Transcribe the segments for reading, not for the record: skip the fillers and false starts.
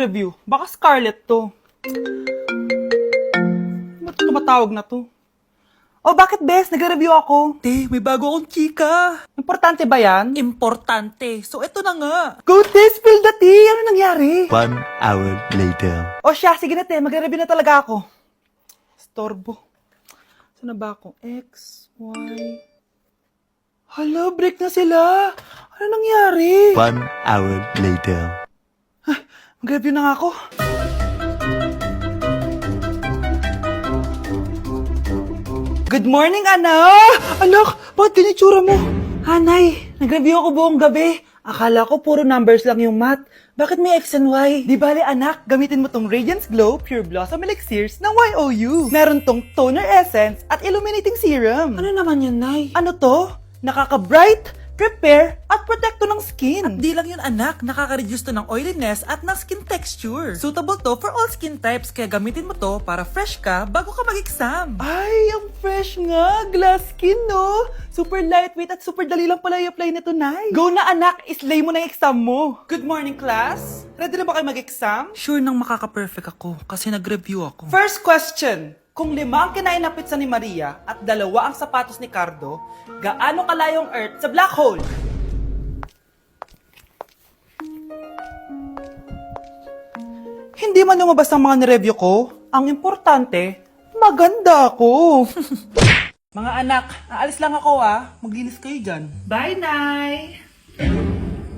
Review. Baka Scarlett to. Ba't tumatawag na to? Oh, bakit bes? Nagre-review ako. Te, may bago akong chika. Importante ba yan? Importante. So, eto na nga. Go te, spill the tea! Ano nangyari? 1 hour later. O siya, sige na te, magre-review na talaga ako. Storbo. Saan na ba ako? X, Y... Hala, break na sila. Ano nangyari? 1 hour later. Mag-review na nga ako. Good morning, anak! Anak, bakit ganyan itsura mo? Hanay, nag-review ako buong gabi. Akala ko puro numbers lang yung math. Bakit may X and Y? Di bale, anak, gamitin mo tong Radiance Glow Pure Blossom Elixirs ng YOU. Meron tong toner essence at illuminating serum. Ano naman yun, Nay? Ano to? Nakaka-bright, repair, at protecto ng skin. At di lang yun anak, nakaka-reduce to ng oiliness at ng skin texture. Suitable to for all skin types, kaya gamitin mo to para fresh ka bago ka mag-exam. Ay, ang fresh nga. Glass skin, no? Super lightweight at super dali lang pala i-apply nito, Nay. Go na, anak. Islay mo na yung exam mo. Good morning, class. Ready na ba kayo mag-exam? Sure nang makaka-perfect ako kasi nag-review ako. First question. Kung 5 ang kinain na pizza ni Maria at 2 ang sapatos ni Cardo, gaano kalayo ang Earth sa black hole? Hindi man lumabas ang mga nireview ko, ang importante, maganda ako. Mga anak, aalis lang ako Maglinis kayo dyan. Bye, Nay!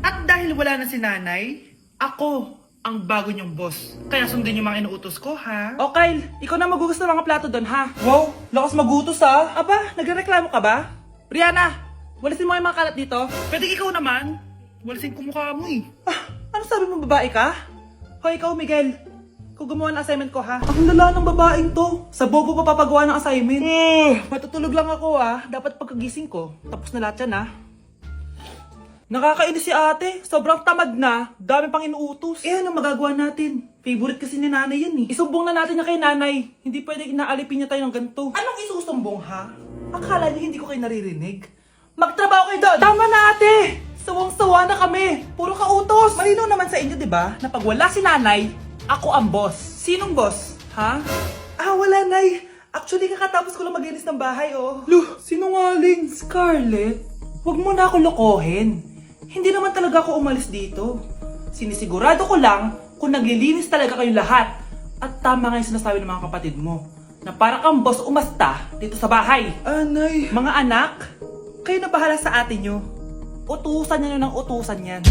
At dahil wala na si Nanay, ako ang bago niyong boss. Kaya sundin yung mga inuutos ko, ha? O Kyle, ikaw na magugas ng mga plato doon, ha? Wow, lakas magutos, ha? Aba, nagrereklamo ka ba? Brianna, walisin mo yung mga kalat dito. Pwede ikaw naman. Walisin ko mukha mo, eh. Ano sabi mo, babae ka? Hoy, ikaw, Miguel. Ikaw gumawa ng assignment ko, ha? Ang lala ng babaeng to. Sa bobo pa papagawa ng assignment. Matutulog lang ako, Dapat pagkagising ko, tapos na lahat yan, Nakakainis si ate. Sobrang tamad na. Dami pang inuutos. Ano magagawa natin? Favorite kasi ni nanay yan, Isumbong na natin niya kay nanay. Hindi pwede inaalipin niya tayo ng ganito. Anong isusumbong, ha? Akala niyo hindi ko kayo naririnig? Magtrabaho kayo doon! Tama na, ate! Sawang-sawa na kami. Puro kautos. Malinaw naman sa inyo, di ba? Na pag wala si nanay, ako ang boss. Sinong boss? Ha? Wala, nay. Actually, kakatapos ko lang maglinis ng bahay, Luh, sinungaling. Scarlett, huwag mo na ako lokohin. Hindi naman talaga ako umalis dito. Sinisigurado ko lang kung naglilinis talaga kayong lahat. At tama nga yung sinasabi ng mga kapatid mo, na para kang boss umasta dito sa bahay. Anay. Mga anak, kayo na bahala sa ate nyo. Utusan nyo ng utusan yan.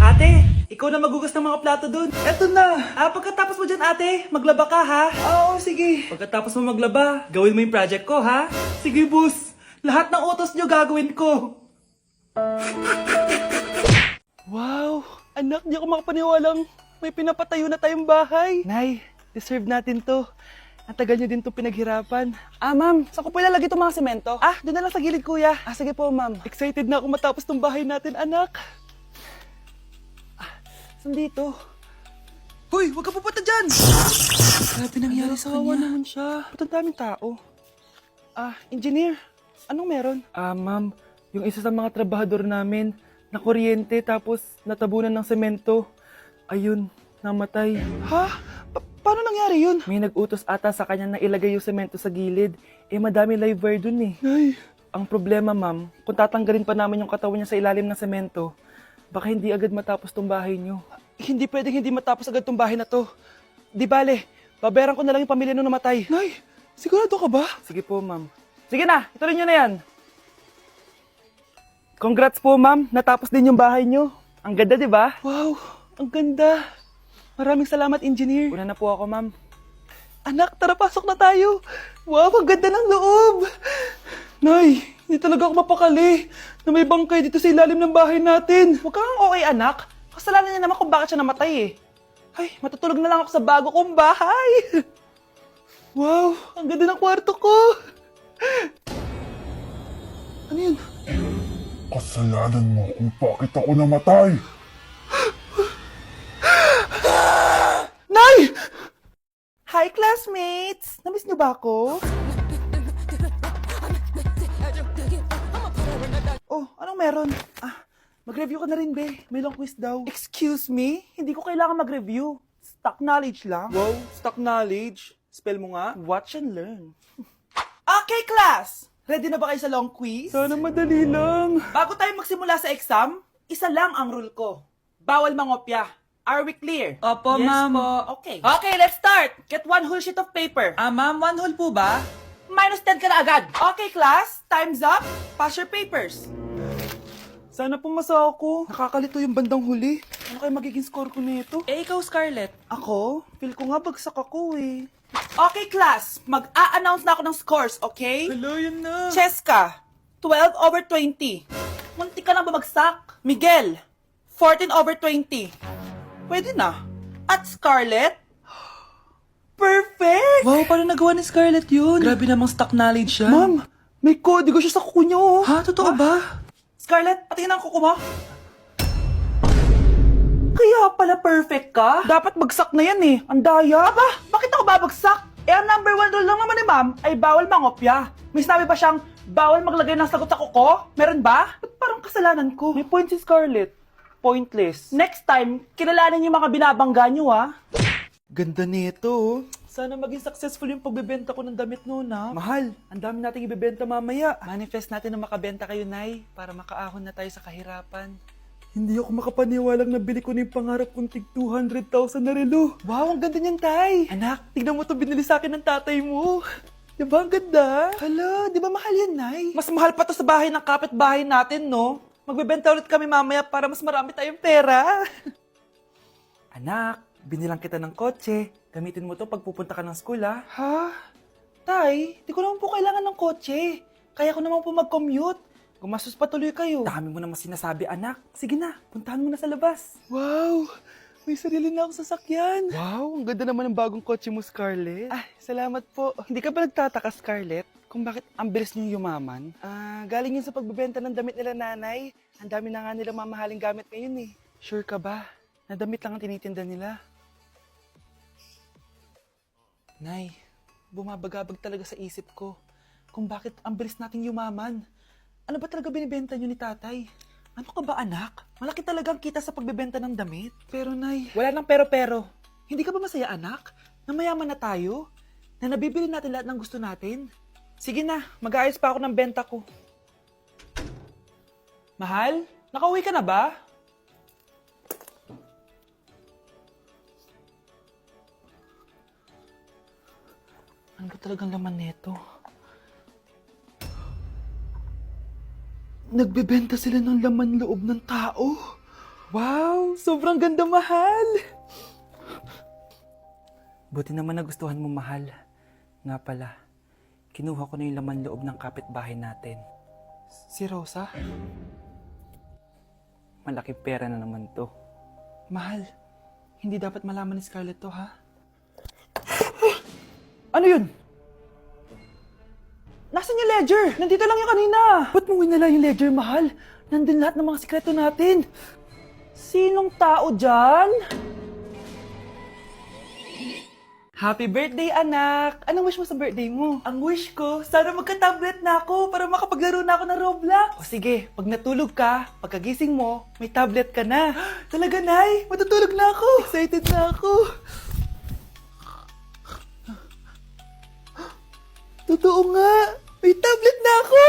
Ate, ikaw na magugas ng mga plato dun. Eto na. Pagkatapos mo dyan, ate, maglaba ka, ha? Oo, sige. Pagkatapos mo maglaba, gawin mo yung project ko, ha? Sige, boss. Lahat ng utos nyo gagawin ko. Wow! Anak, di ako makapaniwalang may pinapatayo na tayong bahay. Nay, deserve natin to. Ang tagal nyo din to pinaghirapan. Ma'am, saan ko po ilalagay itong mga semento? Doon na lang sa gilid, kuya. Sige po, ma'am. Excited na ako matapos tong bahay natin, anak. Saan dito? Hoy, huwag ka pupunta dyan! Grabe nangyari sa kanya. Naman siya. Ba't ang daming tao? Engineer, anong meron? Ma'am, yung isa sa mga trabahador namin, nakuryente tapos natabunan ng semento. Ayun, namatay. Ha? Paano nangyari yun? May nag-utos ata sa kanya na ilagay yung semento sa gilid. Madami live wire dun Ay. Ang problema, ma'am, kung tatanggalin pa namin yung katawan niya sa ilalim ng semento, baka hindi agad matapos tong bahay niyo. Hindi pwedeng hindi matapos agad tong bahay na to. Di bale, babayaran ko na lang yung pamilya nung namatay. Nay, sigurado ka ba? Sige po, ma'am. Sige na, ituloy niyo na yan. Congrats po, ma'am. Natapos din yung bahay nyo. Ang ganda, di ba? Wow, ang ganda. Maraming salamat, engineer. Una na po ako, ma'am. Anak, tara, pasok na tayo. Wow, ang ganda ng loob. Nay, hindi talaga ako mapakali na may bangkay dito sa ilalim ng bahay natin. Huwag kang okay, anak. Kasalanan niya naman kung bakit siya namatay Ay, matutulog na lang ako sa bago kong bahay. Wow, ang ganda ng kwarto ko. Ano yun? Kasalanan mo kung bakit ako namatay. Nay! Hi, classmates! Namiss niyo ba ako? Oh, anong meron? Mag-review ka na rin, be. May long quiz daw. Excuse Excuse me? Hindi ko kailangan mag-review. Stock knowledge lang. Wow, stock knowledge. Spell mo nga. Watch and learn. Okay, class! Ready na ba kayo sa long quiz? Sana madali lang. Bago tayo magsimula sa exam, isa lang ang rule ko. Bawal mangopya. Are we clear? Opo, Yes ma'am. po. Okay. Okay, let's start. Get one whole sheet of paper. Ma'am, 1 whole po ba? Minus 10 ka na agad. Okay, class. Time's up. Pass your papers. Sana pumasa ako. Nakakalito yung bandang huli. Ano kaya magiging score ko nito? Eh, ikaw, Scarlett. Ako? Feel ko nga bagsak ako eh. Okay, class. Mag-a-announce na ako ng scores, okay? Hello, yun na. Cheska, 12/20. Munti ka lang bumagsak. Miguel, 14/20. Pwede na. At Scarlett, perfect! Wow, paano nagawa ni Scarlett yun? Grabe namang stock knowledge siya. Ma'am, may kodigo siya sa kuko niya, oh. Ha? Totoo ba? Scarlett, patingin ang kuko mo. Kaya pala perfect ka? Dapat bagsak na yan eh. Ang daya. Aba, bakit ako babagsak? Eh, ang number 1 rule lang naman ni ma'am ay bawal mangopya. May sinabi ba siyang bawal maglagay ng sagot sa kuko? Meron ba? Ba't parang kasalanan ko? May point si Scarlett. Pointless. Next time, kilalanin yung mga binabangga niyo, ha? Ganda nito, oh. Sana maging successful yung pagbebenta ko ng damit noon, ha? Mahal, ang dami nating ibebenta mamaya. Manifest natin na makabenta kayo, Nay, para makaahon na tayo sa kahirapan. Hindi ako makapaniwalang nabili ko na yung pangarap kong tig 200,000 na relo. Wow, ang ganda niyan, Tay. Anak, tignan mo to binili sa akin ng tatay mo. Diba ang ganda? Hala, di ba mahal yan, Nay? Mas mahal pa to sa bahay ng kapitbahay natin, no? Magbebenta ulit kami mamaya para mas marami tayong pera. Anak, binilang kita ng kotse. Gamitin mo to pag pupunta ka ng school, ha? Ha? Tay, di ko naman po kailangan ng kotse. Kaya ko naman po mag-commute. Gumastos pa tuloy kayo. Dami mo naman sinasabi, anak. Sige na, puntahan mo na sa labas. Wow! May sarili na ako sasakyan. Wow, ang ganda naman ng bagong kotse mo, Scarlett. Ah, salamat po. Hindi ka ba nagtataka, Scarlett, kung bakit ang bilis niyong yumaman? Galing yun sa pagbebenta ng damit nila, nanay. Ang dami na nga nila mamahaling gamit ngayon eh. Sure ka ba? Na damit lang ang tinitinda nila? Nay, bumabagabag talaga sa isip ko kung bakit ang bilis nating yumaman. Ano ba talaga binibenta niyo ni tatay? Ano ka ba, anak? Malaki talagang kita sa pagbebenta ng damit. Pero, Nay, wala nang pero-pero. Hindi ka ba masaya, anak? Na mayaman na tayo? Na nabibili natin lahat ng gusto natin? Sige na, mag-aayos pa ako ng benta ko. Mahal, nakauwi ka na ba? Ano ba talagang laman neto? Nagbebenta sila ng laman loob ng tao. Wow, sobrang ganda, mahal. Buti naman nagustuhan mo, mahal. Nga pala, kinuha ko na yung laman loob ng kapitbahay natin. Si Rosa? Malaki pera na naman to. Mahal, hindi dapat malaman ni Scarlett to, ha? Ano yun? Nasaan yung ledger? Nandito lang yung kanina. Ba't mo winala yung ledger, mahal? Nandun lahat ng mga sikreto natin. Sinong tao dyan? Happy birthday, anak! Anong wish mo sa birthday mo? Ang wish ko, sana magka-tablet na ako para makapaglaro na ako ng Roblox. O sige, pag natulog ka, pagkagising mo, may tablet ka na. Talaga, Nay? Matutulog na ako. Excited na ako. Totoo nga! May tablet na ako!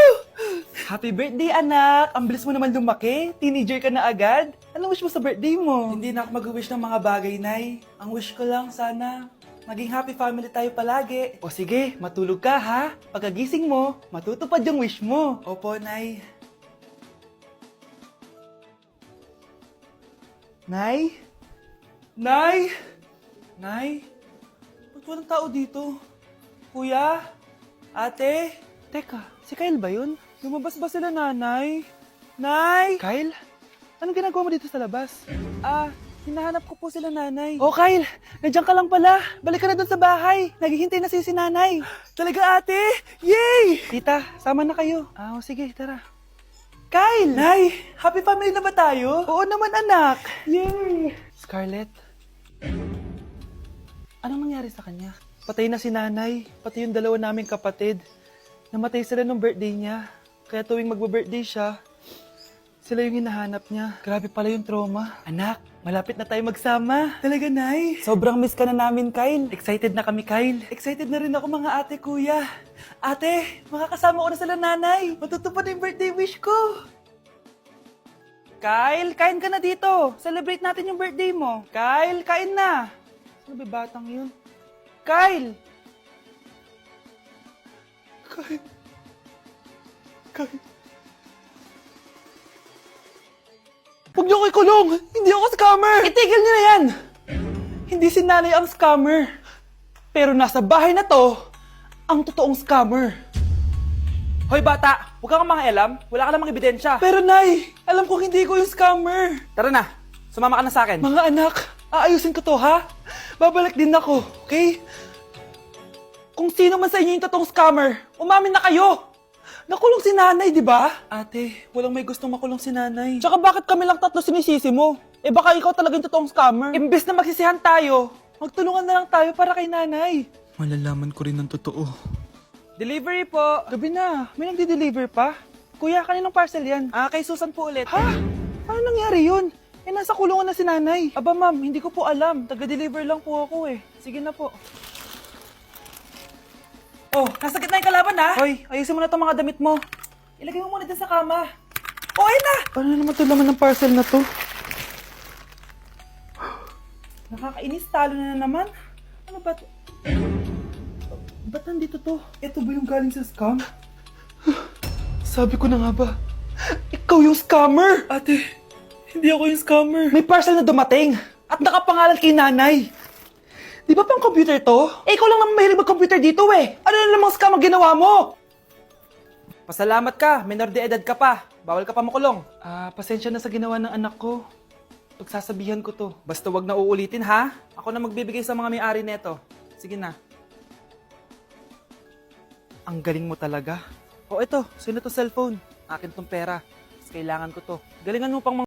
Happy birthday, anak! Ang bilis mo naman lumaki. Teenager ka na agad. Anong wish mo sa birthday mo? Hindi na ako mag-wish ng mga bagay, Nay. Ang wish ko lang, sana maging happy family tayo palagi. O sige, matulog ka, ha? Pagkagising mo, matutupad yung wish mo. Opo, Nay. Nay? Nay? Nay? Ba't walang tao dito? Kuya? Ate? Teka, si Kyle ba yun? Lumabas ba sila, nanay? Nay! Kyle? Anong ginagawa mo dito sa labas? Hinahanap ko po sila, nanay. Oh, Kyle! Nandiyan ka lang pala. Balik ka na doon sa bahay. Naghihintay na si nanay. Talaga, ate? Yay! Tita, sama na kayo. Sige, tara. Kyle! Nay, happy family na ba tayo? Oo naman, anak. Yay! Scarlett? Anong nangyari sa kanya? Patay na si nanay, pati yung dalawa naming kapatid. Namatay sila nung birthday niya. Kaya tuwing magbe-birthday siya, Sila yung hinahanap niya. Grabe pala yung trauma. Anak, malapit na tayo magsama. Talaga, Nay. Sobrang miss ka na namin, Kyle. Excited na kami, Kyle. Excited na rin ako, mga ate, kuya. Ate, makakasama ko na sila, nanay. Matutupad na yung birthday wish ko. Kyle, kain ka na dito. Celebrate natin yung birthday mo. Kyle, kain na. Sino ba batang yun? Kyle! Kyle. Huwag niyo ko ikulong! Hindi ako scammer! Itigil niyo na yan! Hindi si nanay ang scammer. Pero nasa bahay na to, ang totoong scammer. Hoy bata, huwag kang mangialam. Wala ka namang ebidensya. Pero nay, alam ko hindi ko yung scammer. Tara na, sumama ka na sa akin. Mga anak, aayusin ko to ha? Babalik din ako, okay? Kung sino man sa inyo yung totoong scammer, umamin na kayo! Nakulong si nanay, di ba? Ate, walang may gustong makulong si nanay. Tsaka bakit kami lang tatlo sinisisi mo? Eh baka ikaw talaga yung totoong scammer. Imbes na magsisihan tayo, magtulungan na lang tayo para kay nanay. Malalaman ko rin ng totoo. Delivery po. Gabi na. May nagde-deliver pa? Kuya, kaninong parcel yan? Kay Susan po ulit. Ha? Paano nangyari yun? Eh, nasa kulungan na si nanay. Aba ma'am, hindi ko po alam. Taga-deliver lang po ako eh. Sige na po. Oh, nasa gitna yung kalaban ha? Hoy, ayusin mo na itong mga damit mo. Ilagay mo muna dyan sa kama. Oh, ayun na! Paano naman ito laman ng parcel na to? Nakakainis, talo na naman. Ano ba ito? Ba't nandito to? Ito ba yung galing sa scam? Sabi ko na nga ba, ikaw yung scammer! Ate, hindi ako yung scammer. May parcel na dumating at nakapangalan kay nanay. Di ba pang computer to? Eh, ikaw lang naman mahilig mag-computer dito eh. Ano na namang scam ang ginawa mo? Pasalamat ka, minor de edad ka pa. Bawal ka pa makulong. Pasensya na sa ginawa ng anak ko. Pagsasabihan ko to. Basta wag na uulitin ha. Ako na magbibigay sa mga may-ari neto. Sige na. Ang galing mo talaga. O ito, sino to cellphone? Akin tong pera. Kailangan ko to. Galingan mo pang